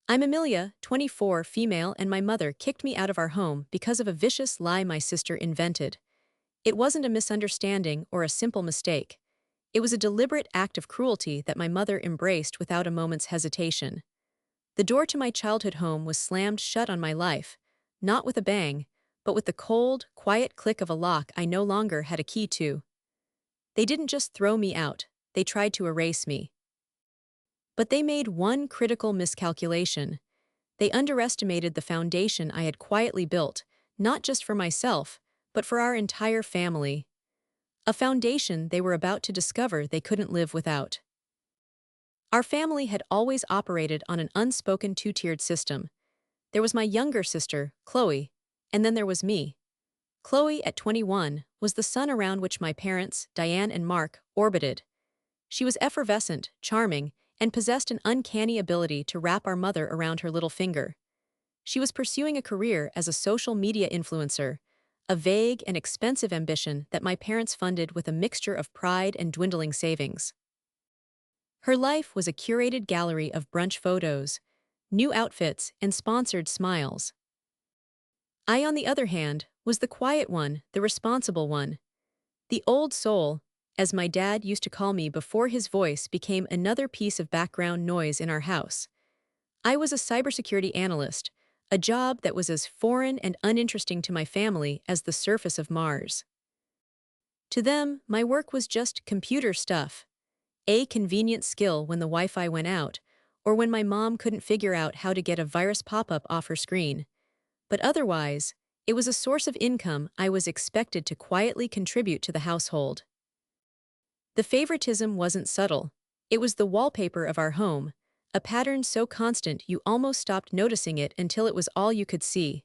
I'm Amelia, 24, female, and my mother kicked me out of our home because of a vicious lie my sister invented. It wasn't a misunderstanding or a simple mistake. It was a deliberate act of cruelty that my mother embraced without a moment's hesitation. The door to my childhood home was slammed shut on my life, not with a bang, but with the cold, quiet click of a lock I no longer had a key to. They didn't just throw me out, they tried to erase me. But they made one critical miscalculation. They underestimated the foundation I had quietly built, not just for myself, but for our entire family. A foundation they were about to discover they couldn't live without. Our family had always operated on an unspoken two-tiered system. There was my younger sister, Chloe, and then there was me. Chloe, at 21, was the sun around which my parents, Diane and Mark, orbited. She was effervescent, charming, and possessed an uncanny ability to wrap our mother around her little finger. She was pursuing a career as a social media influencer, a vague and expensive ambition that my parents funded with a mixture of pride and dwindling savings. Her life was a curated gallery of brunch photos, new outfits, and sponsored smiles. I, on the other hand, was the quiet one, the responsible one. The old soul, as my dad used to call me before his voice became another piece of background noise in our house. I was a cybersecurity analyst, a job that was as foreign and uninteresting to my family as the surface of Mars. To them, my work was just computer stuff, a convenient skill when the Wi-Fi went out, or when my mom couldn't figure out how to get a virus pop-up off her screen. But otherwise, it was a source of income I was expected to quietly contribute to the household. The favoritism wasn't subtle. It was the wallpaper of our home, a pattern so constant you almost stopped noticing it until it was all you could see.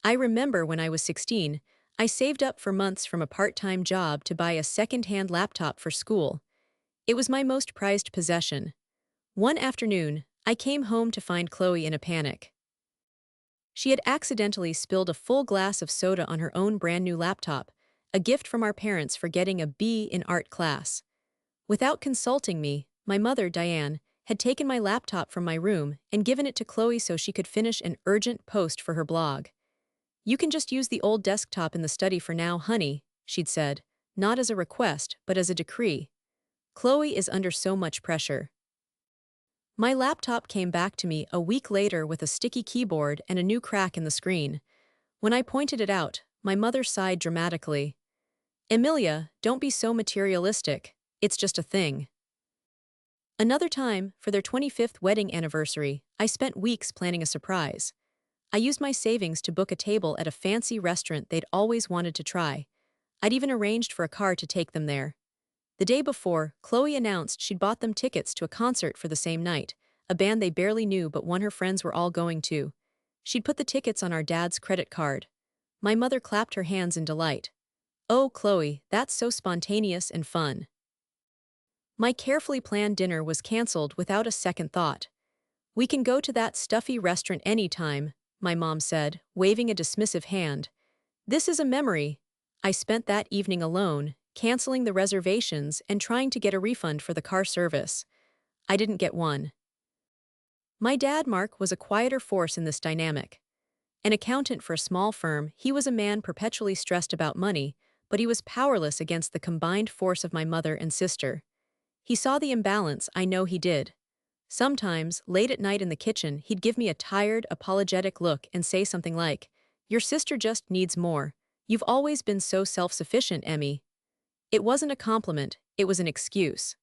I remember when I was 16, I saved up for months from a part-time job to buy a second-hand laptop for school. It was my most prized possession. One afternoon, I came home to find Chloe in a panic. She had accidentally spilled a full glass of soda on her own brand-new laptop, a gift from our parents for getting a B in art class. Without consulting me, my mother, Diane, had taken my laptop from my room and given it to Chloe so she could finish an urgent post for her blog. "You can just use the old desktop in the study for now, honey," she'd said, not as a request, but as a decree. Chloe is under so much pressure. My laptop came back to me a week later with a sticky keyboard and a new crack in the screen. When I pointed it out, my mother sighed dramatically. "Amelia, don't be so materialistic. It's just a thing." Another time, for their 25th wedding anniversary, I spent weeks planning a surprise. I used my savings to book a table at a fancy restaurant they'd always wanted to try. I'd even arranged for a car to take them there. The day before, Chloe announced she'd bought them tickets to a concert for the same night, a band they barely knew but one her friends were all going to. She'd put the tickets on our dad's credit card. My mother clapped her hands in delight. "Oh, Chloe, that's so spontaneous and fun." My carefully planned dinner was canceled without a second thought. "We can go to that stuffy restaurant anytime," my mom said, waving a dismissive hand. "This is a memory." I spent that evening alone, canceling the reservations and trying to get a refund for the car service. I didn't get one. My dad, Mark, was a quieter force in this dynamic. An accountant for a small firm, he was a man perpetually stressed about money, but he was powerless against the combined force of my mother and sister. He saw the imbalance, I know he did. Sometimes, late at night in the kitchen, he'd give me a tired, apologetic look and say something like, "Your sister just needs more. You've always been so self-sufficient, Emmy." It wasn't a compliment, it was an excuse.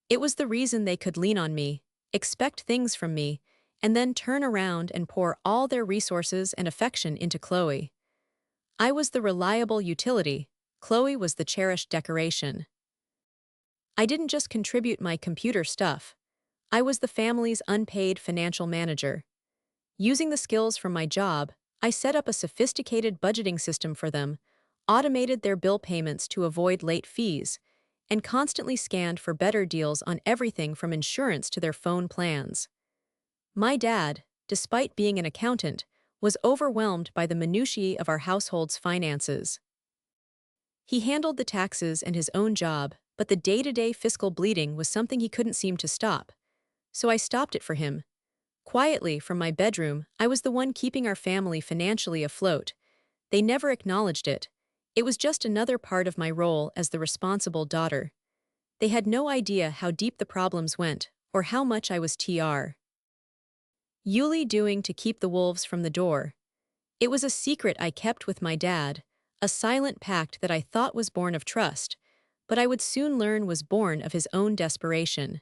It was the reason they could lean on me, expect things from me, and then turn around and pour all their resources and affection into Chloe. I was the reliable utility, Chloe was the cherished decoration. I didn't just contribute my computer stuff. I was the family's unpaid financial manager. Using the skills from my job, I set up a sophisticated budgeting system for them, automated their bill payments to avoid late fees, and constantly scanned for better deals on everything from insurance to their phone plans. My dad, despite being an accountant, was overwhelmed by the minutiae of our household's finances. He handled the taxes and his own job, but the day-to-day fiscal bleeding was something he couldn't seem to stop. So I stopped it for him. Quietly, from my bedroom, I was the one keeping our family financially afloat. They never acknowledged it. It was just another part of my role as the responsible daughter. They had no idea how deep the problems went, or how much I was Yuli doing to keep the wolves from the door. It was a secret I kept with my dad, a silent pact that I thought was born of trust, but I would soon learn was born of his own desperation.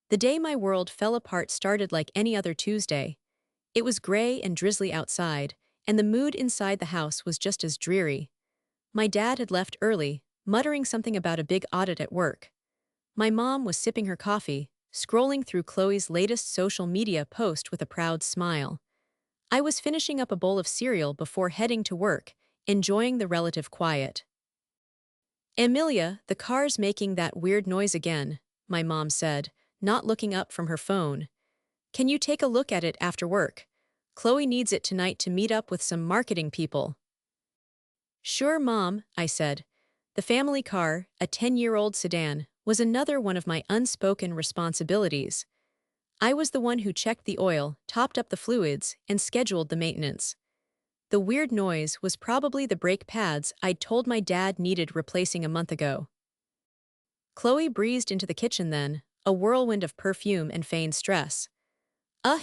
The day my world fell apart started like any other Tuesday. It was gray and drizzly outside, and the mood inside the house was just as dreary. My dad had left early, muttering something about a big audit at work. My mom was sipping her coffee, scrolling through Chloe's latest social media post with a proud smile. I was finishing up a bowl of cereal before heading to work, enjoying the relative quiet. "Emilia, the car's making that weird noise again," my mom said, not looking up from her phone. "Can you take a look at it after work? Chloe needs it tonight to meet up with some marketing people." "Sure, Mom," I said. The family car, a 10-year-old sedan, was another one of my unspoken responsibilities. I was the one who checked the oil, topped up the fluids, and scheduled the maintenance. The weird noise was probably the brake pads I'd told my dad needed replacing a month ago. Chloe breezed into the kitchen then, a whirlwind of perfume and feigned stress.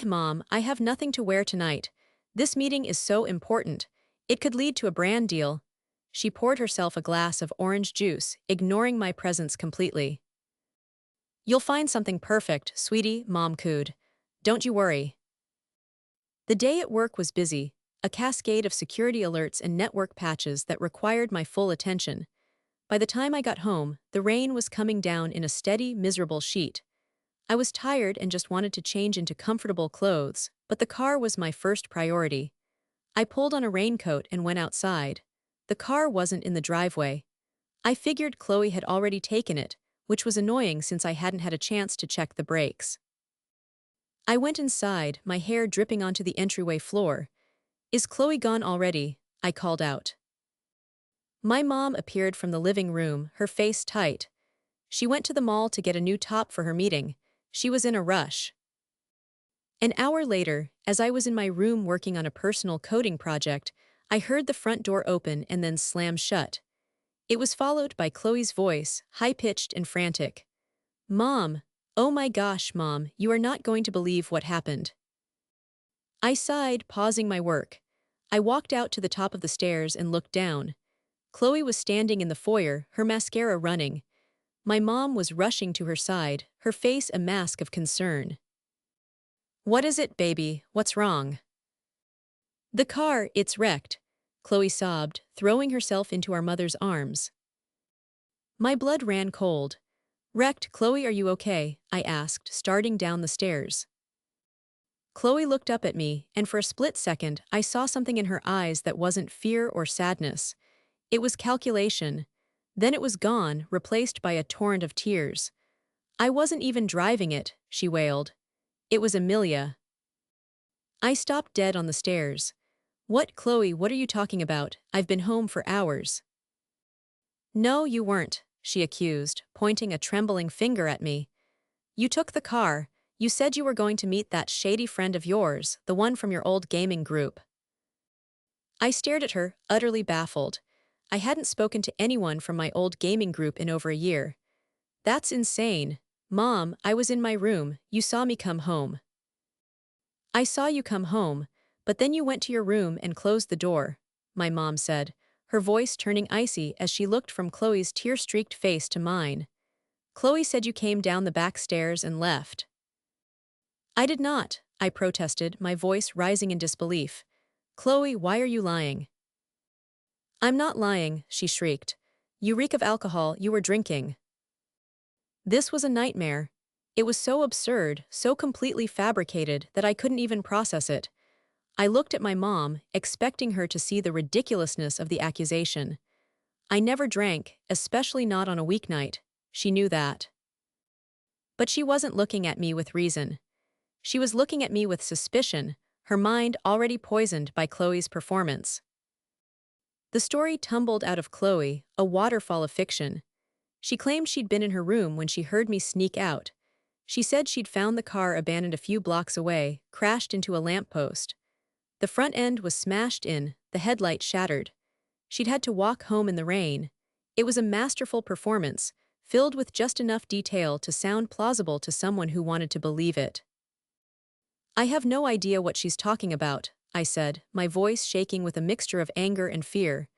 Mom, I have nothing to wear tonight. This meeting is so important. It could lead to a brand deal." She poured herself a glass of orange juice, ignoring my presence completely. "You'll find something perfect, sweetie," Mom cooed. "Don't you worry." The day at work was busy, a cascade of security alerts and network patches that required my full attention. By the time I got home, the rain was coming down in a steady, miserable sheet. I was tired and just wanted to change into comfortable clothes, but the car was my first priority. I pulled on a raincoat and went outside. The car wasn't in the driveway. I figured Chloe had already taken it, which was annoying since I hadn't had a chance to check the brakes. I went inside, my hair dripping onto the entryway floor. "Is Chloe gone already?" I called out. My mom appeared from the living room, her face tight. "She went to the mall to get a new top for her meeting. She was in a rush." An hour later, as I was in my room working on a personal coding project, I heard the front door open and then slam shut. It was followed by Chloe's voice, high-pitched and frantic. "Mom, oh my gosh, Mom, you are not going to believe what happened." I sighed, pausing my work. I walked out to the top of the stairs and looked down. Chloe was standing in the foyer, her mascara running. My mom was rushing to her side, her face a mask of concern. "What is it, baby? What's wrong?" "The car, it's wrecked," Chloe sobbed, throwing herself into our mother's arms. My blood ran cold. "Wrecked, Chloe, are you okay?" I asked, starting down the stairs. Chloe looked up at me, and for a split second, I saw something in her eyes that wasn't fear or sadness. It was calculation. Then it was gone, replaced by a torrent of tears. "I wasn't even driving it," she wailed. "It was Emilia." I stopped dead on the stairs. "What, Chloe, what are you talking about? I've been home for hours." "No, you weren't," she accused, pointing a trembling finger at me. "You took the car. You said you were going to meet that shady friend of yours, the one from your old gaming group." I stared at her, utterly baffled. I hadn't spoken to anyone from my old gaming group in over a year. "That's insane. Mom, I was in my room, you saw me come home." "I saw you come home, but then you went to your room and closed the door," my mom said, her voice turning icy as she looked from Chloe's tear-streaked face to mine. "Chloe said you came down the back stairs and left." "I did not," I protested, my voice rising in disbelief. "Chloe, why are you lying?" "I'm not lying," she shrieked. "You reek of alcohol, you were drinking." This was a nightmare. It was so absurd, so completely fabricated that I couldn't even process it. I looked at my mom, expecting her to see the ridiculousness of the accusation. I never drank, especially not on a weeknight. She knew that. But she wasn't looking at me with reason. She was looking at me with suspicion, her mind already poisoned by Chloe's performance. The story tumbled out of Chloe, a waterfall of fiction. She claimed she'd been in her room when she heard me sneak out. She said she'd found the car abandoned a few blocks away, crashed into a lamppost. The front end was smashed in, the headlight shattered. She'd had to walk home in the rain. It was a masterful performance, filled with just enough detail to sound plausible to someone who wanted to believe it. "I have no idea what she's talking about," I said, my voice shaking with a mixture of anger and fear.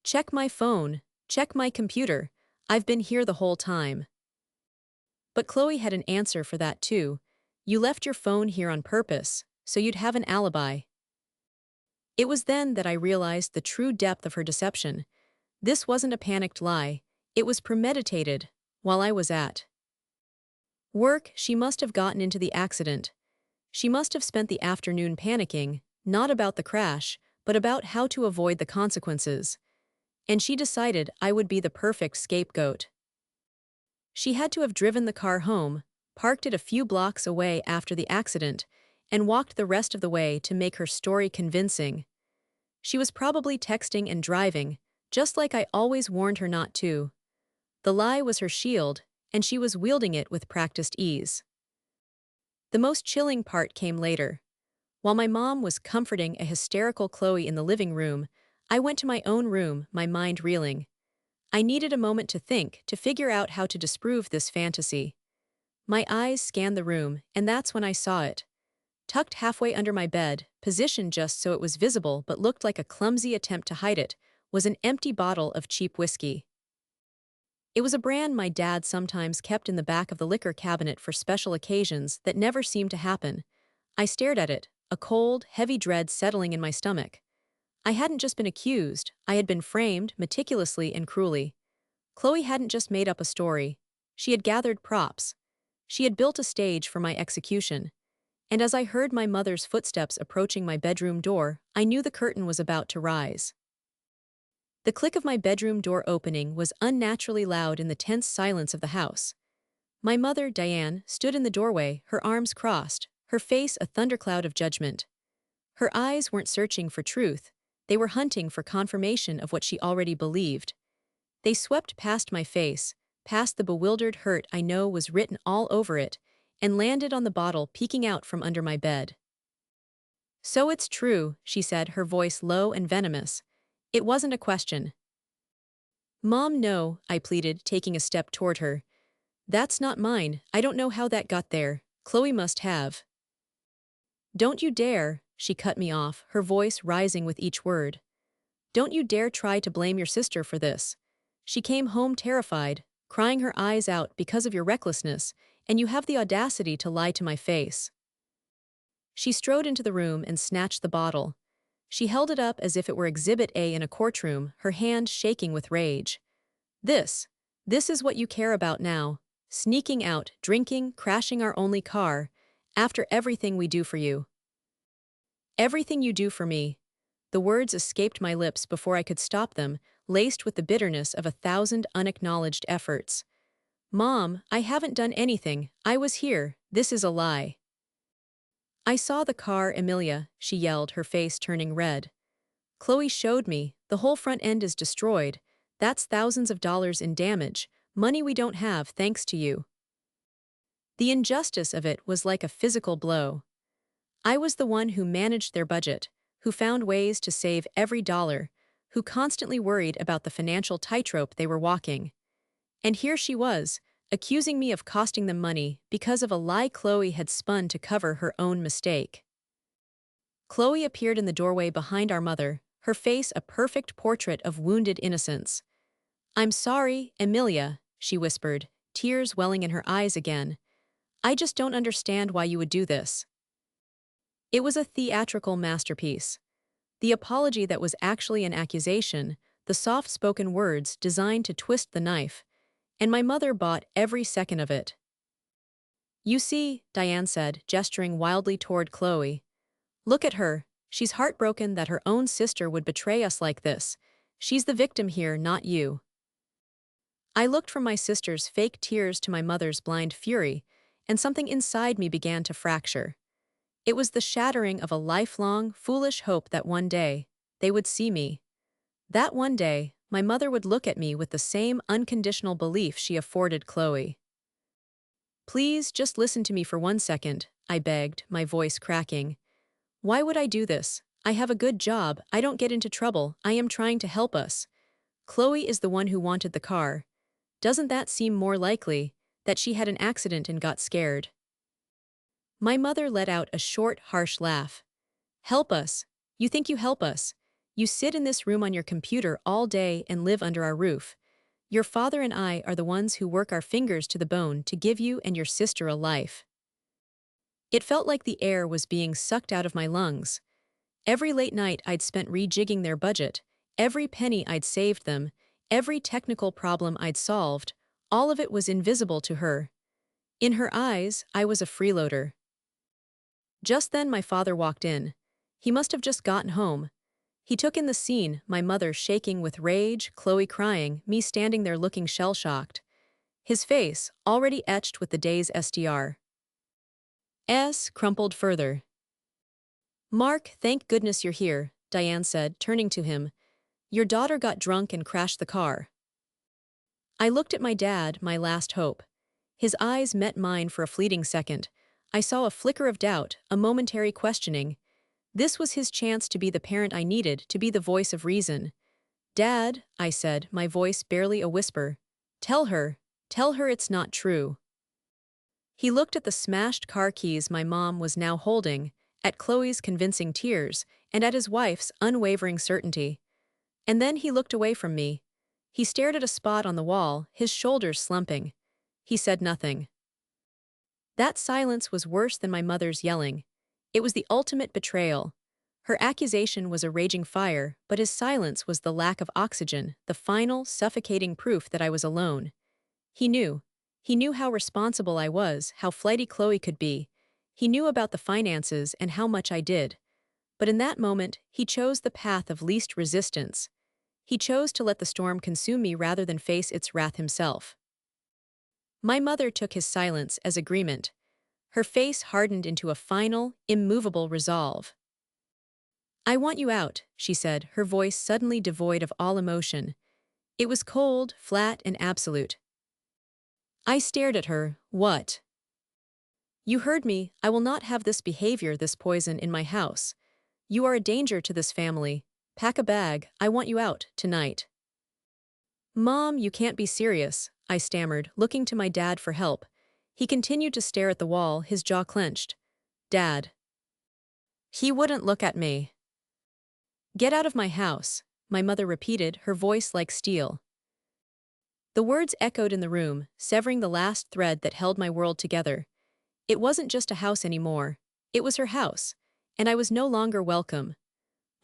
"Check my phone. Check my computer. I've been here the whole time." But Chloe had an answer for that too. "You left your phone here on purpose, so you'd have an alibi." It was then that I realized the true depth of her deception. This wasn't a panicked lie. It was premeditated. While I was at work, she must have gotten into the accident. She must have spent the afternoon panicking, not about the crash, but about how to avoid the consequences. And she decided I would be the perfect scapegoat. She had to have driven the car home, parked it a few blocks away after the accident, and walked the rest of the way to make her story convincing. She was probably texting and driving, just like I always warned her not to. The lie was her shield, and she was wielding it with practiced ease. The most chilling part came later. While my mom was comforting a hysterical Chloe in the living room, I went to my own room, my mind reeling. I needed a moment to think, to figure out how to disprove this fantasy. My eyes scanned the room, and that's when I saw it. Tucked halfway under my bed, positioned just so it was visible but looked like a clumsy attempt to hide it, was an empty bottle of cheap whiskey. It was a brand my dad sometimes kept in the back of the liquor cabinet for special occasions that never seemed to happen. I stared at it, a cold, heavy dread settling in my stomach. I hadn't just been accused, I had been framed meticulously and cruelly. Chloe hadn't just made up a story. She had gathered props. She had built a stage for my execution. And as I heard my mother's footsteps approaching my bedroom door, I knew the curtain was about to rise. The click of my bedroom door opening was unnaturally loud in the tense silence of the house. My mother, Diane, stood in the doorway, her arms crossed, her face a thundercloud of judgment. Her eyes weren't searching for truth, they were hunting for confirmation of what she already believed. They swept past my face, past the bewildered hurt I know was written all over it, and landed on the bottle peeking out from under my bed. "So it's true," she said, her voice low and venomous. It wasn't a question. "Mom, no," I pleaded, taking a step toward her. "That's not mine. I don't know how that got there. Chloe must have." "Don't you dare," she cut me off, her voice rising with each word. "Don't you dare try to blame your sister for this. She came home terrified, crying her eyes out because of your recklessness, and you have the audacity to lie to my face." She strode into the room and snatched the bottle. She held it up as if it were Exhibit A in a courtroom, her hand shaking with rage. This is what you care about now. Sneaking out, drinking, crashing our only car, after everything we do for you. Everything you do for me." The words escaped my lips before I could stop them, laced with the bitterness of 1,000 unacknowledged efforts. "Mom, I haven't done anything. I was here. This is a lie." "I saw the car, Emilia," she yelled, her face turning red. "Chloe showed me. The whole front end is destroyed. That's thousands of dollars in damage, money we don't have thanks to you." The injustice of it was like a physical blow. I was the one who managed their budget, who found ways to save every dollar, who constantly worried about the financial tightrope they were walking. And here she was, accusing me of costing them money because of a lie Chloe had spun to cover her own mistake. Chloe appeared in the doorway behind our mother, her face a perfect portrait of wounded innocence. "I'm sorry, Emilia," she whispered, tears welling in her eyes again. "I just don't understand why you would do this." It was a theatrical masterpiece. The apology that was actually an accusation, the soft-spoken words designed to twist the knife, and my mother bought every second of it. "You see," Diane said, gesturing wildly toward Chloe. "Look at her. She's heartbroken that her own sister would betray us like this. She's the victim here, not you." I looked from my sister's fake tears to my mother's blind fury, and something inside me began to fracture. It was the shattering of a lifelong, foolish hope that one day, they would see me. That one day, my mother would look at me with the same unconditional belief she afforded Chloe. Please, just listen to me for 1 second, I begged, my voice cracking. Why would I do this? I have a good job, I don't get into trouble, I am trying to help us. Chloe is the one who wanted the car. Doesn't that seem more likely that she had an accident and got scared? My mother let out a short, harsh laugh. Help us? You think you help us? You sit in this room on your computer all day and live under our roof. Your father and I are the ones who work our fingers to the bone to give you and your sister a life. It felt like the air was being sucked out of my lungs. Every late night I'd spent rejigging their budget, every penny I'd saved them, every technical problem I'd solved, all of it was invisible to her. In her eyes, I was a freeloader. Just then my father walked in. He must have just gotten home. He took in the scene, my mother shaking with rage, Chloe crying, me standing there looking shell-shocked. His face, already etched with the day's crumpled further. Mark, thank goodness you're here, Diane said, turning to him. Your daughter got drunk and crashed the car. I looked at my dad, my last hope. His eyes met mine for a fleeting second. I saw a flicker of doubt, a momentary questioning. This was his chance to be the parent I needed, to be the voice of reason. Dad, I said, my voice barely a whisper. Tell her it's not true. He looked at the smashed car keys my mom was now holding, at Chloe's convincing tears, and at his wife's unwavering certainty. And then he looked away from me. He stared at a spot on the wall, his shoulders slumping. He said nothing. That silence was worse than my mother's yelling. It was the ultimate betrayal. Her accusation was a raging fire, but his silence was the lack of oxygen, the final, suffocating proof that I was alone. He knew. He knew how responsible I was, how flighty Chloe could be. He knew about the finances and how much I did. But in that moment, he chose the path of least resistance. He chose to let the storm consume me rather than face its wrath himself. My mother took his silence as agreement. Her face hardened into a final, immovable resolve. I want you out, she said, her voice suddenly devoid of all emotion. It was cold, flat, and absolute. I stared at her. What? You heard me. I will not have this behavior, this poison, in my house. You are a danger to this family. Pack a bag. I want you out, tonight. Mom, you can't be serious, I stammered, looking to my dad for help. He continued to stare at the wall, his jaw clenched. Dad. He wouldn't look at me. Get out of my house, my mother repeated, her voice like steel. The words echoed in the room, severing the last thread that held my world together. It wasn't just a house anymore. It was her house, and I was no longer welcome.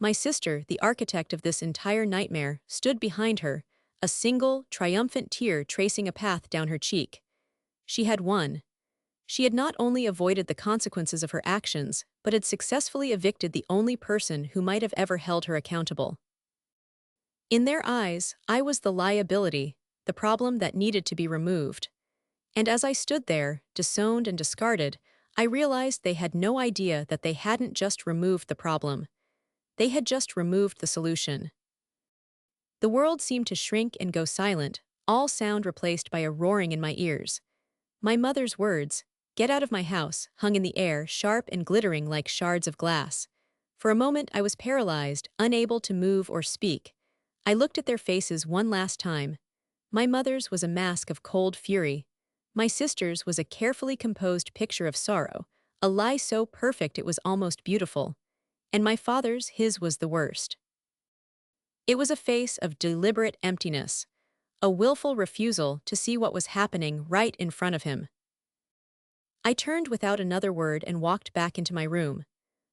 My sister, the architect of this entire nightmare, stood behind her, a single, triumphant tear tracing a path down her cheek. She had won. She had not only avoided the consequences of her actions, but had successfully evicted the only person who might have ever held her accountable. In their eyes, I was the liability, the problem that needed to be removed. And as I stood there, disowned and discarded, I realized they had no idea that they hadn't just removed the problem. They had just removed the solution. The world seemed to shrink and go silent, all sound replaced by a roaring in my ears. My mother's words, "Get out of my house," hung in the air, sharp and glittering like shards of glass. For a moment I was paralyzed, unable to move or speak. I looked at their faces one last time. My mother's was a mask of cold fury. My sister's was a carefully composed picture of sorrow, a lie so perfect it was almost beautiful. And my father's, his was the worst. It was a face of deliberate emptiness, a willful refusal to see what was happening right in front of him. I turned without another word and walked back into my room.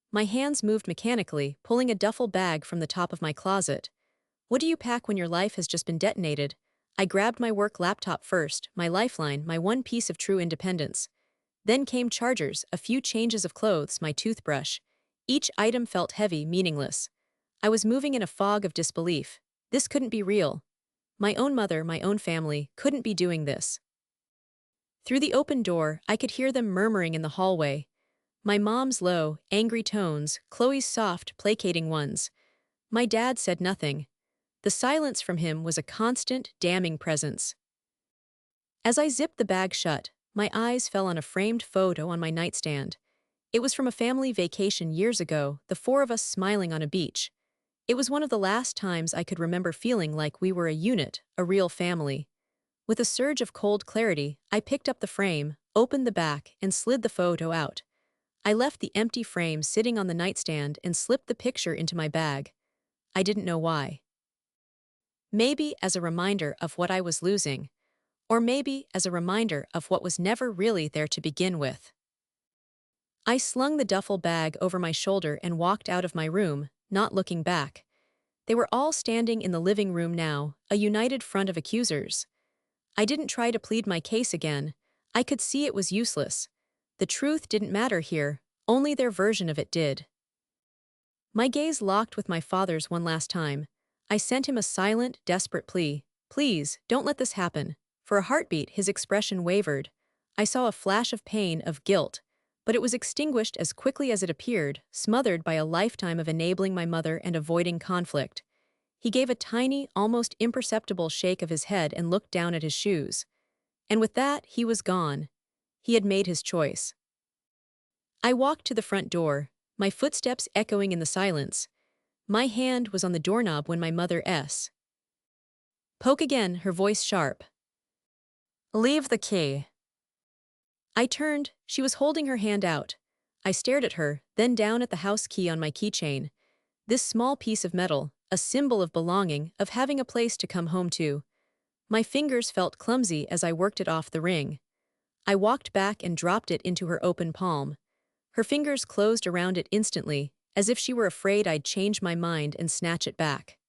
My hands moved mechanically, pulling a duffel bag from the top of my closet. What do you pack when your life has just been detonated? I grabbed my work laptop first, my lifeline, my one piece of true independence. Then came chargers, a few changes of clothes, my toothbrush. Each item felt heavy, meaningless. I was moving in a fog of disbelief. This couldn't be real. My own mother, my own family, couldn't be doing this. Through the open door, I could hear them murmuring in the hallway. My mom's low, angry tones, Chloe's soft, placating ones. My dad said nothing. The silence from him was a constant, damning presence. As I zipped the bag shut, My eyes fell on a framed photo on my nightstand. It was from a family vacation years ago, the four of us smiling on a beach. It was one of the last times I could remember feeling like we were a unit, a real family. With a surge of cold clarity, I picked up the frame, opened the back, and slid the photo out. I left the empty frame sitting on the nightstand and slipped the picture into my bag. I didn't know why. Maybe as a reminder of what I was losing, or maybe as a reminder of what was never really there to begin with. I slung the duffel bag over my shoulder and walked out of my room, not looking back. They were all standing in the living room now, a united front of accusers. I didn't try to plead my case again. I could see it was useless. The truth didn't matter here, only their version of it did. My gaze locked with my father's one last time. I sent him a silent, desperate plea. Please, don't let this happen. For a heartbeat, his expression wavered. I saw a flash of pain, of guilt, but it was extinguished as quickly as it appeared, smothered by a lifetime of enabling my mother and avoiding conflict. He gave a tiny, almost imperceptible shake of his head and looked down at his shoes. And with that, he was gone. He had made his choice. I walked to the front door, my footsteps echoing in the silence. My hand was on the doorknob when my mother Poke again, her voice sharp. Leave the key. I turned, she was holding her hand out. I stared at her, then down at the house key on my keychain. This small piece of metal, a symbol of belonging, of having a place to come home to. My fingers felt clumsy as I worked it off the ring. I walked back and dropped it into her open palm. Her fingers closed around it instantly, as if she were afraid I'd change my mind and snatch it back.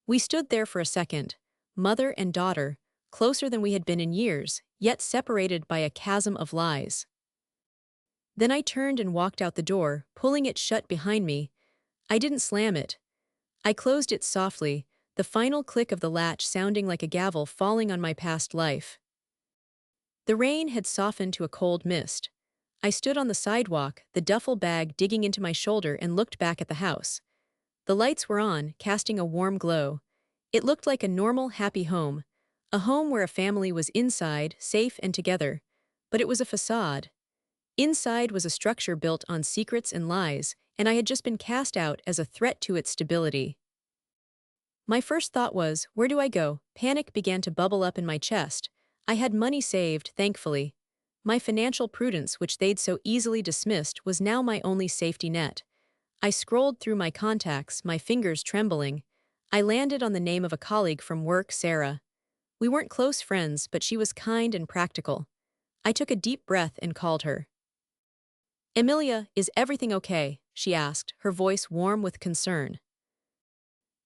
We stood there for a second, mother and daughter, closer than we had been in years, yet separated by a chasm of lies. Then I turned and walked out the door, pulling it shut behind me. I didn't slam it. I closed it softly, the final click of the latch sounding like a gavel falling on my past life. The rain had softened to a cold mist. I stood on the sidewalk, the duffel bag digging into my shoulder, and looked back at the house. The lights were on, casting a warm glow. It looked like a normal, happy home. A home where a family was inside, safe and together. But it was a facade. Inside was a structure built on secrets and lies, and I had just been cast out as a threat to its stability. My first thought was, where do I go? Panic began to bubble up in my chest. I had money saved, thankfully. My financial prudence, which they'd so easily dismissed, was now my only safety net. I scrolled through my contacts, my fingers trembling. I landed on the name of a colleague from work, Sarah. We weren't close friends, but she was kind and practical. I took a deep breath and called her. Emilia, is everything okay? She asked, her voice warm with concern.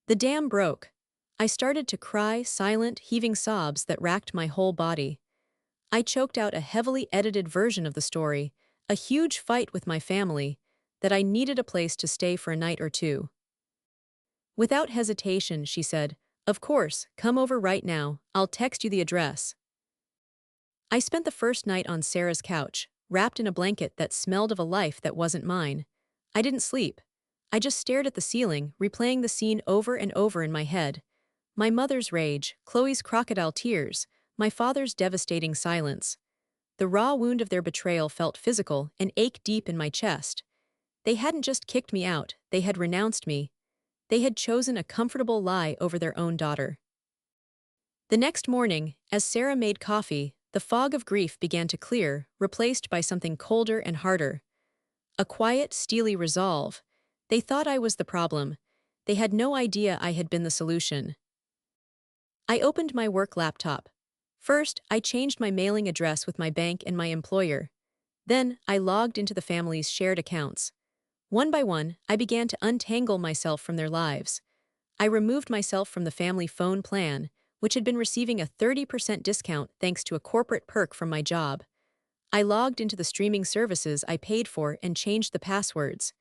The dam broke. I started to cry, silent, heaving sobs that racked my whole body. I choked out a heavily edited version of the story, a huge fight with my family, that I needed a place to stay for a night or two. Without hesitation, she said, "Of course, come over right now, I'll text you the address." I spent the first night on Sarah's couch, wrapped in a blanket that smelled of a life that wasn't mine. I didn't sleep. I just stared at the ceiling, replaying the scene over and over in my head. My mother's rage, Chloe's crocodile tears, my father's devastating silence. The raw wound of their betrayal felt physical and ached deep in my chest. They hadn't just kicked me out, they had renounced me. They had chosen a comfortable lie over their own daughter. The next morning, as Sarah made coffee, the fog of grief began to clear, replaced by something colder and harder. A quiet, steely resolve. They thought I was the problem. They had no idea I had been the solution. I opened my work laptop. First, I changed my mailing address with my bank and my employer. Then, I logged into the family's shared accounts. One by one, I began to untangle myself from their lives. I removed myself from the family phone plan, which had been receiving a 30% discount thanks to a corporate perk from my job. I logged into the streaming services I paid for and changed the passwords.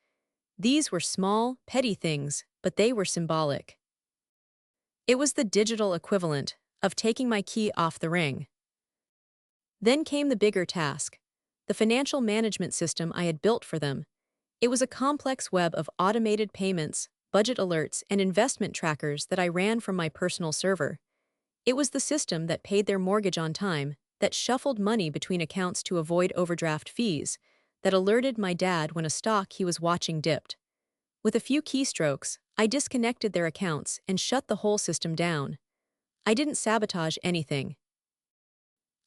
These were small, petty things, but they were symbolic. It was the digital equivalent of taking my key off the ring. Then came the bigger task, the financial management system I had built for them. It was a complex web of automated payments, budget alerts, and investment trackers that I ran from my personal server. It was the system that paid their mortgage on time, that shuffled money between accounts to avoid overdraft fees, that alerted my dad when a stock he was watching dipped. With a few keystrokes, I disconnected their accounts and shut the whole system down. I didn't sabotage anything.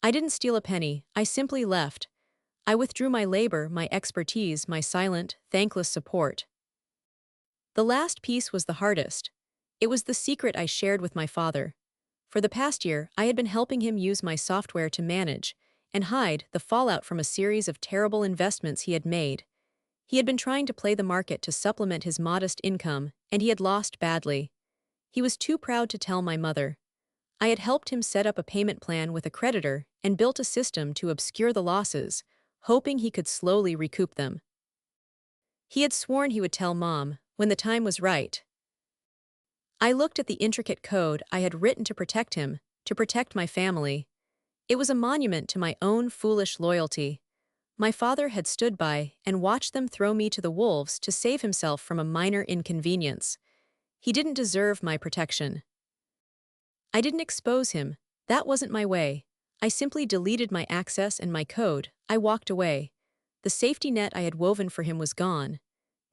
I didn't steal a penny, I simply left. I withdrew my labor, my expertise, my silent, thankless support. The last piece was the hardest. It was the secret I shared with my father. For the past year, I had been helping him use my software to manage and hide the fallout from a series of terrible investments he had made. He had been trying to play the market to supplement his modest income, and he had lost badly. He was too proud to tell my mother. I had helped him set up a payment plan with a creditor and built a system to obscure the losses, hoping he could slowly recoup them. He had sworn he would tell Mom when the time was right. I looked at the intricate code I had written to protect him, to protect my family. It was a monument to my own foolish loyalty. My father had stood by and watched them throw me to the wolves to save himself from a minor inconvenience. He didn't deserve my protection. I didn't expose him. That wasn't my way. I simply deleted my access and my code. I walked away. The safety net I had woven for him was gone.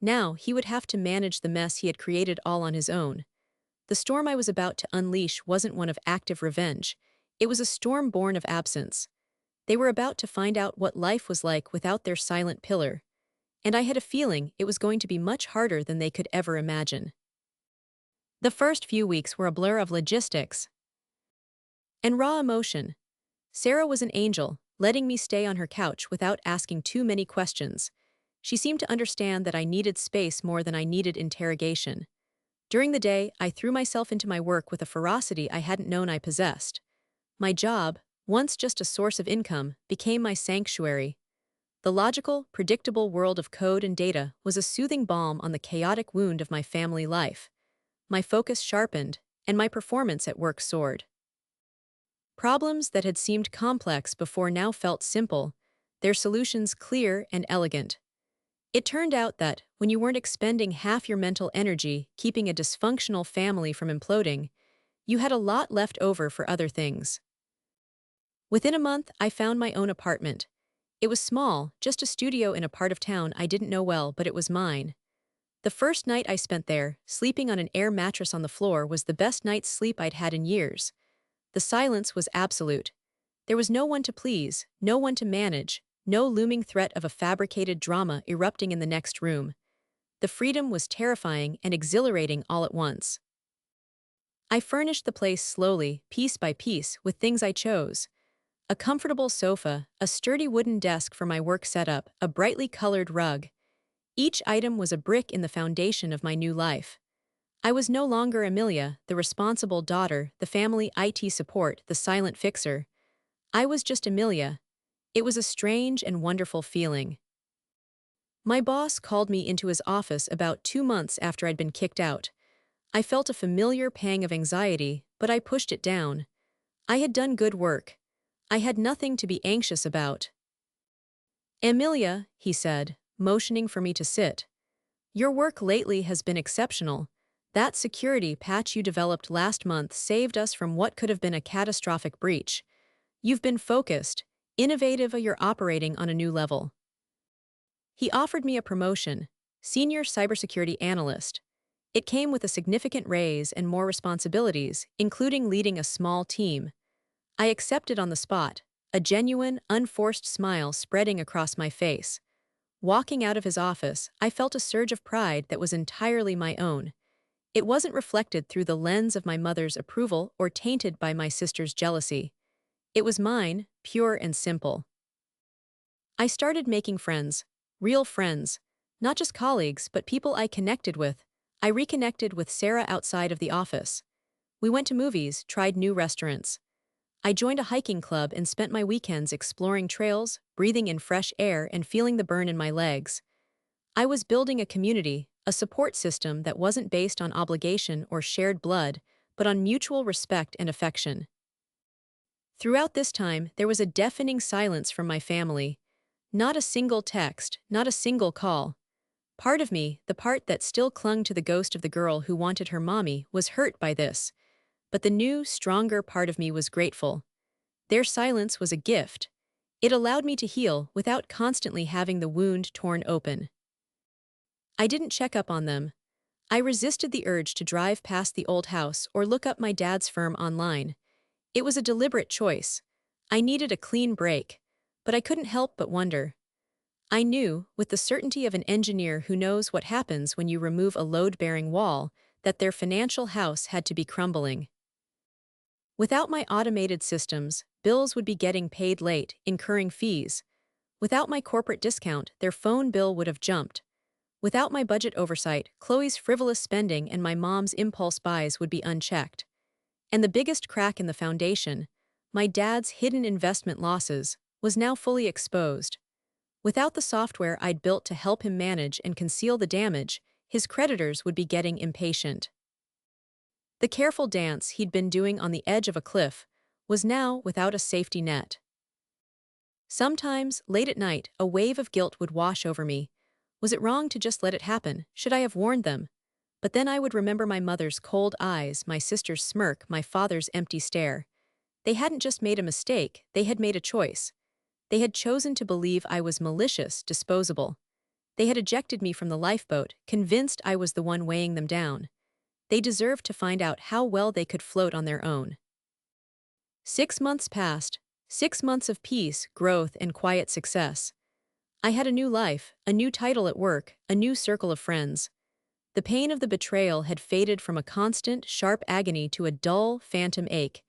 Now he would have to manage the mess he had created all on his own. The storm I was about to unleash wasn't one of active revenge. It was a storm born of absence. They were about to find out what life was like without their silent pillar. And I had a feeling it was going to be much harder than they could ever imagine. The first few weeks were a blur of logistics and raw emotion. Sarah was an angel, letting me stay on her couch without asking too many questions. She seemed to understand that I needed space more than I needed interrogation. During the day, I threw myself into my work with a ferocity I hadn't known I possessed. My job, once just a source of income, became my sanctuary. The logical, predictable world of code and data was a soothing balm on the chaotic wound of my family life. My focus sharpened, and my performance at work soared. Problems that had seemed complex before now felt simple, their solutions clear and elegant. It turned out that, when you weren't expending half your mental energy keeping a dysfunctional family from imploding, you had a lot left over for other things. Within a month, I found my own apartment. It was small, just a studio in a part of town I didn't know well, but it was mine. The first night I spent there, sleeping on an air mattress on the floor, was the best night's sleep I'd had in years. The silence was absolute. There was no one to please, no one to manage, no looming threat of a fabricated drama erupting in the next room. The freedom was terrifying and exhilarating all at once. I furnished the place slowly, piece by piece, with things I chose. A comfortable sofa, a sturdy wooden desk for my work setup, a brightly colored rug. Each item was a brick in the foundation of my new life. I was no longer Amelia, the responsible daughter, the family IT support, the silent fixer. I was just Amelia. It was a strange and wonderful feeling. My boss called me into his office about 2 months after I'd been kicked out. I felt a familiar pang of anxiety, but I pushed it down. I had done good work. I had nothing to be anxious about. "Amelia," he said, motioning for me to sit. "Your work lately has been exceptional. That security patch you developed last month saved us from what could have been a catastrophic breach. You've been focused, innovative, you're operating on a new level." He offered me a promotion, senior cybersecurity analyst. It came with a significant raise and more responsibilities, including leading a small team. I accepted on the spot, a genuine, unforced smile spreading across my face. Walking out of his office, I felt a surge of pride that was entirely my own. It wasn't reflected through the lens of my mother's approval or tainted by my sister's jealousy. It was mine, pure and simple. I started making friends, real friends, not just colleagues, but people I connected with. I reconnected with Sarah outside of the office. We went to movies, tried new restaurants. I joined a hiking club and spent my weekends exploring trails, breathing in fresh air and feeling the burn in my legs. I was building a community, a support system that wasn't based on obligation or shared blood, but on mutual respect and affection. Throughout this time, there was a deafening silence from my family. Not a single text, not a single call. Part of me, the part that still clung to the ghost of the girl who wanted her mommy, was hurt by this. But the new, stronger part of me was grateful. Their silence was a gift. It allowed me to heal without constantly having the wound torn open. I didn't check up on them. I resisted the urge to drive past the old house or look up my dad's firm online. It was a deliberate choice. I needed a clean break, but I couldn't help but wonder. I knew, with the certainty of an engineer who knows what happens when you remove a load-bearing wall, that their financial house had to be crumbling. Without my automated systems, bills would be getting paid late, incurring fees. Without my corporate discount, their phone bill would have jumped. Without my budget oversight, Chloe's frivolous spending and my mom's impulse buys would be unchecked. And the biggest crack in the foundation, my dad's hidden investment losses, was now fully exposed. Without the software I'd built to help him manage and conceal the damage, his creditors would be getting impatient. The careful dance he'd been doing on the edge of a cliff was now without a safety net. Sometimes, late at night, a wave of guilt would wash over me. Was it wrong to just let it happen? Should I have warned them? But then I would remember my mother's cold eyes, my sister's smirk, my father's empty stare. They hadn't just made a mistake, they had made a choice. They had chosen to believe I was malicious, disposable. They had ejected me from the lifeboat, convinced I was the one weighing them down. They deserved to find out how well they could float on their own. 6 months passed, 6 months of peace, growth, and quiet success. I had a new life, a new title at work, a new circle of friends. The pain of the betrayal had faded from a constant, sharp agony to a dull, phantom ache.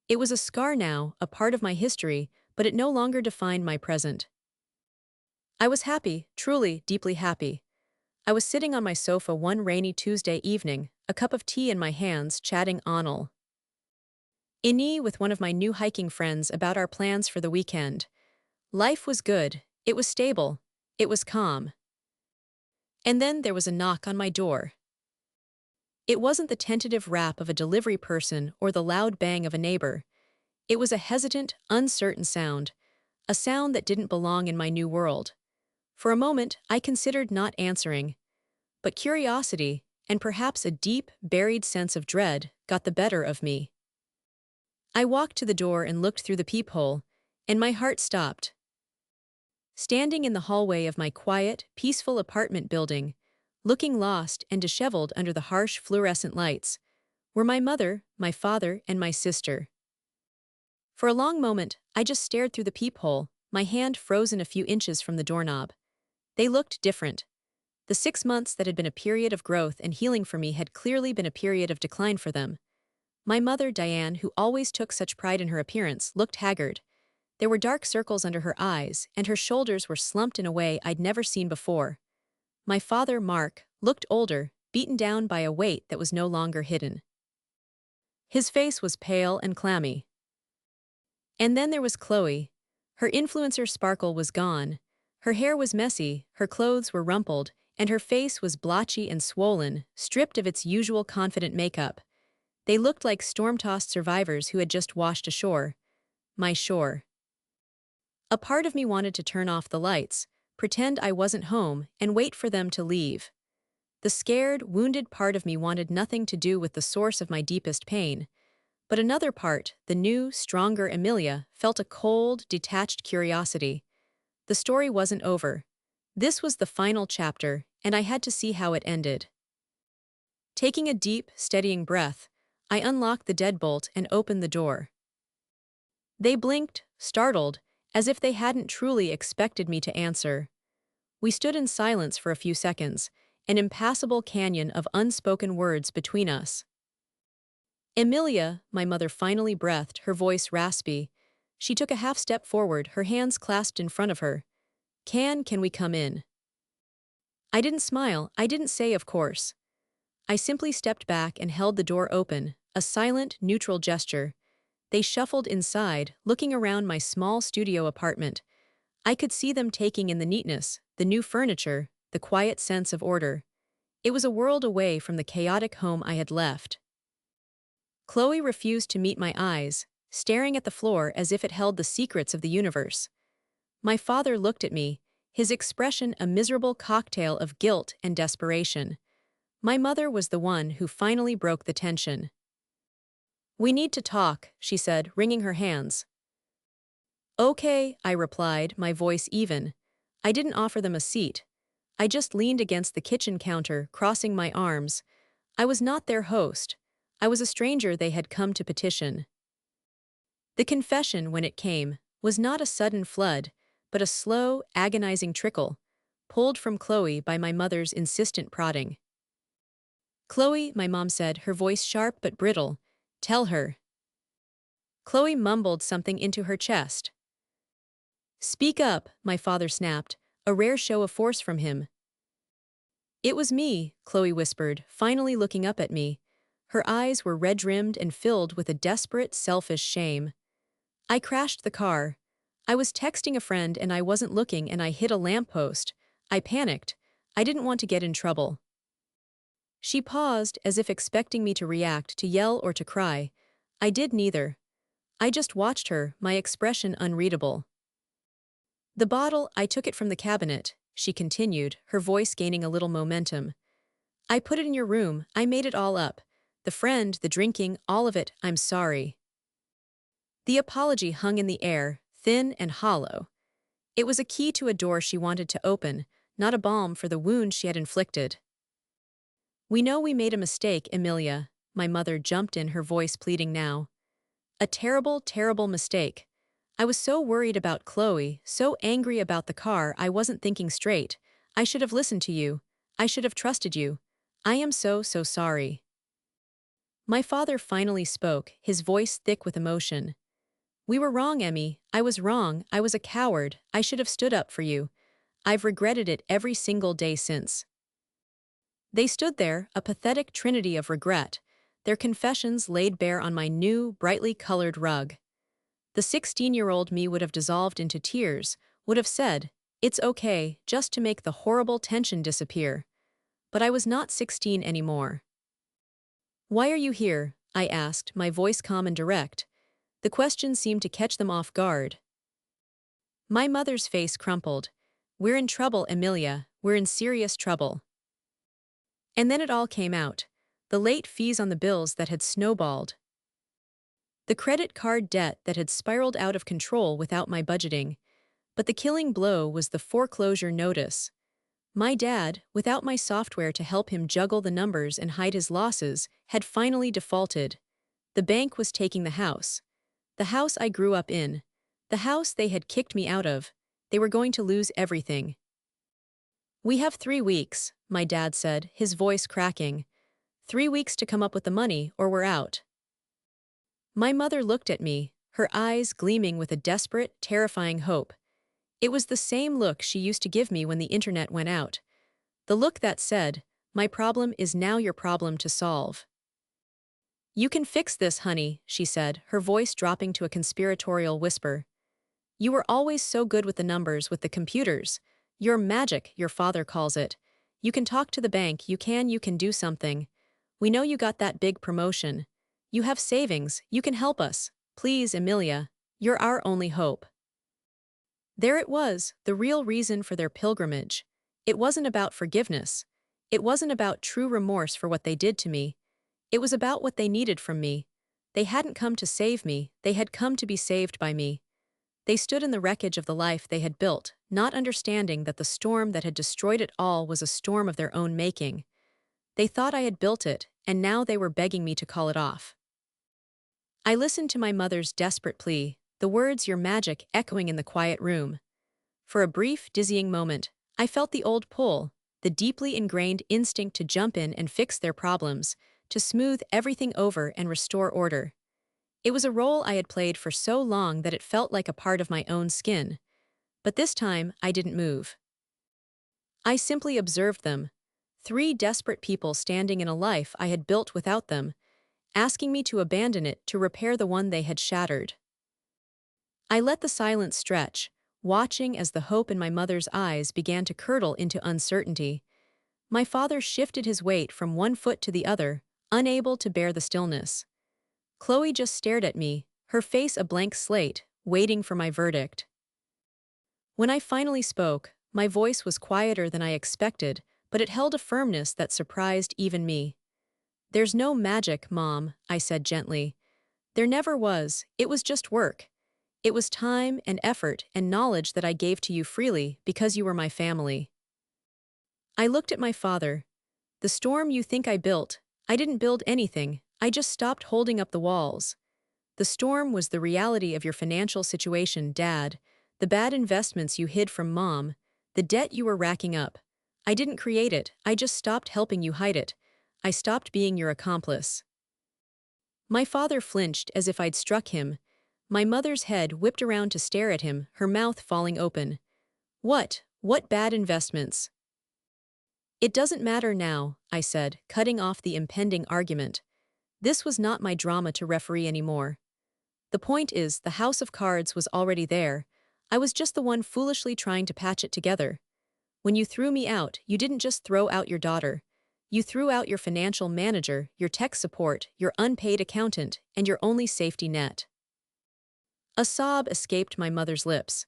It was a scar now, a part of my history, but it no longer defined my present. I was happy, truly, deeply happy. I was sitting on my sofa one rainy Tuesday evening, a cup of tea in my hands, chatting Onel. Inni with one of my new hiking friends about our plans for the weekend. Life was good, it was stable, it was calm. And then there was a knock on my door. It wasn't the tentative rap of a delivery person or the loud bang of a neighbor. It was a hesitant, uncertain sound, a sound that didn't belong in my new world. For a moment, I considered not answering. But curiosity, and perhaps a deep, buried sense of dread, got the better of me. I walked to the door and looked through the peephole, and my heart stopped. Standing in the hallway of my quiet, peaceful apartment building, looking lost and disheveled under the harsh fluorescent lights, were my mother, my father, and my sister. For a long moment, I just stared through the peephole, my hand frozen a few inches from the doorknob. They looked different. The 6 months that had been a period of growth and healing for me had clearly been a period of decline for them. My mother, Diane, who always took such pride in her appearance, looked haggard. There were dark circles under her eyes, and her shoulders were slumped in a way I'd never seen before. My father, Mark, looked older, beaten down by a weight that was no longer hidden. His face was pale and clammy. And then there was Chloe. Her influencer sparkle was gone. Her hair was messy, her clothes were rumpled, and her face was blotchy and swollen, stripped of its usual confident makeup. They looked like storm-tossed survivors who had just washed ashore. My shore. A part of me wanted to turn off the lights, pretend I wasn't home, and wait for them to leave. The scared, wounded part of me wanted nothing to do with the source of my deepest pain. But another part, the new, stronger Emilia, felt a cold, detached curiosity. The story wasn't over. This was the final chapter, and I had to see how it ended. Taking a deep, steadying breath, I unlocked the deadbolt and opened the door. They blinked, startled, as if they hadn't truly expected me to answer. We stood in silence for a few seconds, an impassable canyon of unspoken words between us. Emilia, my mother finally breathed, her voice raspy. She took a half step forward, her hands clasped in front of her. Can we come in? I didn't smile, I didn't say of course. I simply stepped back and held the door open, a silent, neutral gesture. They shuffled inside, looking around my small studio apartment. I could see them taking in the neatness, the new furniture, the quiet sense of order. It was a world away from the chaotic home I had left. Chloe refused to meet my eyes, staring at the floor as if it held the secrets of the universe. My father looked at me, his expression a miserable cocktail of guilt and desperation. My mother was the one who finally broke the tension. We need to talk, she said, wringing her hands. Okay, I replied, my voice even. I didn't offer them a seat. I just leaned against the kitchen counter, crossing my arms. I was not their host. I was a stranger they had come to petition. The confession, when it came, was not a sudden flood, but a slow, agonizing trickle, pulled from Chloe by my mother's insistent prodding. Chloe, my mom said, her voice sharp but brittle, tell her. Chloe mumbled something into her chest. Speak up, my father snapped, a rare show of force from him. It was me, Chloe whispered, finally looking up at me. Her eyes were red-rimmed and filled with a desperate, selfish shame. I crashed the car. I was texting a friend and I wasn't looking and I hit a lamppost. I panicked. I didn't want to get in trouble. She paused, as if expecting me to react, to yell or to cry. I did neither. I just watched her, my expression unreadable. The bottle, I took it from the cabinet, she continued, her voice gaining a little momentum. I put it in your room, I made it all up. The friend, the drinking, all of it, I'm sorry. The apology hung in the air, thin and hollow. It was a key to a door she wanted to open, not a balm for the wound she had inflicted. We know we made a mistake, Emilia, my mother jumped in, her voice pleading now. A terrible, terrible mistake. I was so worried about Chloe, so angry about the car, I wasn't thinking straight. I should have listened to you. I should have trusted you. I am so, so sorry. My father finally spoke, his voice thick with emotion. We were wrong, Emmy. I was wrong. I was a coward. I should have stood up for you. I've regretted it every single day since. They stood there, a pathetic trinity of regret, their confessions laid bare on my new, brightly colored rug. The 16-year-old me would have dissolved into tears, would have said, it's okay, just to make the horrible tension disappear. But I was not 16 anymore. Why are you here? I asked, my voice calm and direct. The question seemed to catch them off guard. My mother's face crumpled. We're in trouble, Emilia, we're in serious trouble. And then it all came out. The late fees on the bills that had snowballed. The credit card debt that had spiraled out of control without my budgeting. But the killing blow was the foreclosure notice. My dad, without my software to help him juggle the numbers and hide his losses, had finally defaulted. The bank was taking the house. The house I grew up in. The house they had kicked me out of. They were going to lose everything. We have 3 weeks, my dad said, his voice cracking. 3 weeks to come up with the money or we're out. My mother looked at me, her eyes gleaming with a desperate, terrifying hope. It was the same look she used to give me when the internet went out. The look that said, my problem is now your problem to solve. You can fix this, honey, she said, her voice dropping to a conspiratorial whisper. You were always so good with the numbers, with the computers. You're magic, your father calls it. You can talk to the bank, you can do something. We know you got that big promotion. You have savings, you can help us. Please, Emilia, you're our only hope. There it was, the real reason for their pilgrimage. It wasn't about forgiveness. It wasn't about true remorse for what they did to me. It was about what they needed from me. They hadn't come to save me, they had come to be saved by me. They stood in the wreckage of the life they had built, not understanding that the storm that had destroyed it all was a storm of their own making. They thought I had built it, and now they were begging me to call it off. I listened to my mother's desperate plea, the words "your magic" echoing in the quiet room. For a brief, dizzying moment, I felt the old pull, the deeply ingrained instinct to jump in and fix their problems, to smooth everything over and restore order. It was a role I had played for so long that it felt like a part of my own skin. But this time, I didn't move. I simply observed them. 3 desperate people standing in a life I had built without them, asking me to abandon it to repair the one they had shattered. I let the silence stretch, watching as the hope in my mother's eyes began to curdle into uncertainty. My father shifted his weight from one foot to the other, unable to bear the stillness. Chloe just stared at me, her face a blank slate, waiting for my verdict. When I finally spoke, my voice was quieter than I expected, but it held a firmness that surprised even me. There's no magic, Mom, I said gently. There never was, it was just work. It was time and effort and knowledge that I gave to you freely because you were my family. I looked at my father. The storm you think I built, I didn't build anything, I just stopped holding up the walls. The storm was the reality of your financial situation, Dad, the bad investments you hid from Mom, the debt you were racking up. I didn't create it, I just stopped helping you hide it. I stopped being your accomplice. My father flinched as if I'd struck him. My mother's head whipped around to stare at him, her mouth falling open. What bad investments? It doesn't matter now, I said, cutting off the impending argument. This was not my drama to referee anymore. The point is, the house of cards was already there. I was just the one foolishly trying to patch it together. When you threw me out, you didn't just throw out your daughter. You threw out your financial manager, your tech support, your unpaid accountant, and your only safety net. A sob escaped my mother's lips.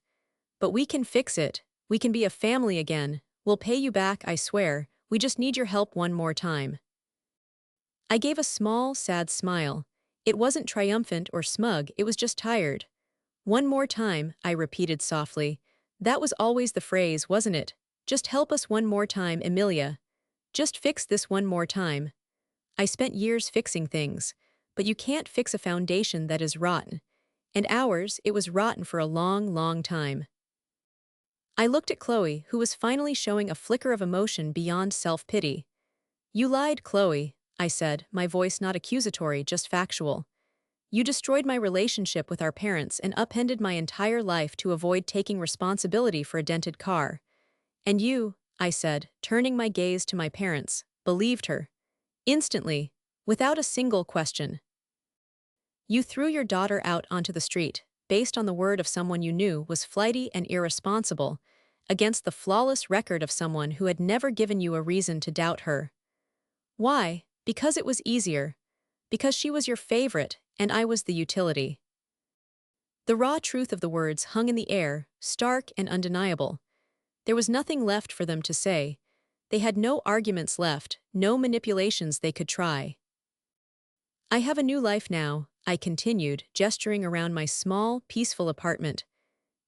But we can fix it. We can be a family again. We'll pay you back, I swear. We just need your help one more time. I gave a small, sad smile. It wasn't triumphant or smug, it was just tired. One more time, I repeated softly. That was always the phrase, wasn't it? Just help us one more time, Emilia. Just fix this one more time. I spent years fixing things, but you can't fix a foundation that is rotten. And ours, it was rotten for a long, long time. I looked at Chloe, who was finally showing a flicker of emotion beyond self-pity. You lied, Chloe, I said, my voice not accusatory, just factual. You destroyed my relationship with our parents and upended my entire life to avoid taking responsibility for a dented car. And you, I said, turning my gaze to my parents, believed her. Instantly, without a single question. You threw your daughter out onto the street, based on the word of someone you knew was flighty and irresponsible, against the flawless record of someone who had never given you a reason to doubt her. Why? Because it was easier. Because she was your favorite, and I was the utility. The raw truth of the words hung in the air, stark and undeniable. There was nothing left for them to say. They had no arguments left, no manipulations they could try. I have a new life now, I continued, gesturing around my small, peaceful apartment.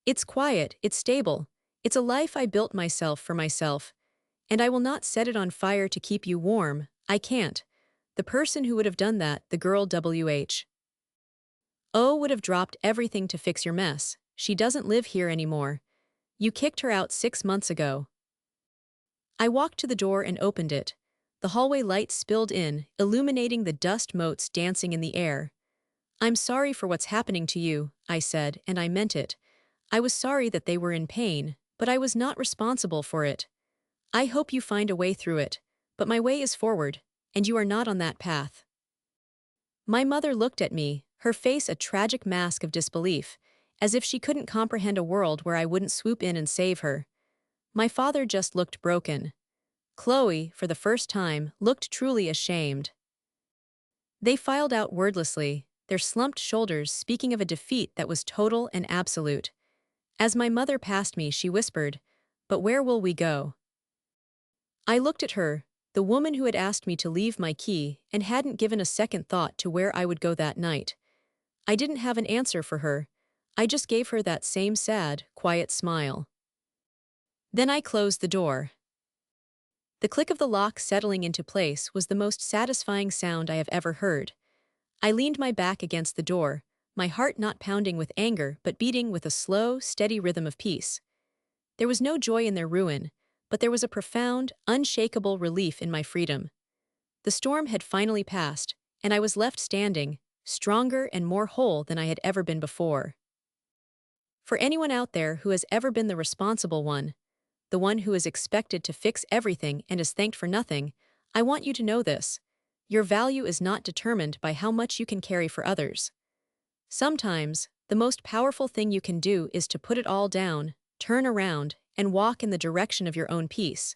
It's quiet, it's stable. It's a life I built myself for myself. And I will not set it on fire to keep you warm. I can't. The person who would have done that, the girl would have dropped everything to fix your mess. She doesn't live here anymore. You kicked her out 6 months ago. I walked to the door and opened it. The hallway light spilled in, illuminating the dust motes dancing in the air. I'm sorry for what's happening to you, I said, and I meant it. I was sorry that they were in pain, but I was not responsible for it. I hope you find a way through it, but my way is forward, and you are not on that path. My mother looked at me, her face a tragic mask of disbelief, as if she couldn't comprehend a world where I wouldn't swoop in and save her. My father just looked broken. Chloe, for the first time, looked truly ashamed. They filed out wordlessly, their slumped shoulders speaking of a defeat that was total and absolute. As my mother passed me, she whispered, "But where will we go?" I looked at her, the woman who had asked me to leave my key and hadn't given a second thought to where I would go that night. I didn't have an answer for her. I just gave her that same sad, quiet smile. Then I closed the door. The click of the lock settling into place was the most satisfying sound I have ever heard. I leaned my back against the door, my heart not pounding with anger but beating with a slow, steady rhythm of peace. There was no joy in their ruin, but there was a profound, unshakable relief in my freedom. The storm had finally passed, and I was left standing, stronger and more whole than I had ever been before. For anyone out there who has ever been the responsible one, the one who is expected to fix everything and is thanked for nothing, I want you to know this. Your value is not determined by how much you can carry for others. Sometimes, the most powerful thing you can do is to put it all down, turn around, and walk in the direction of your own peace.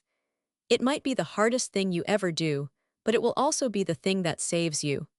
It might be the hardest thing you ever do, but it will also be the thing that saves you.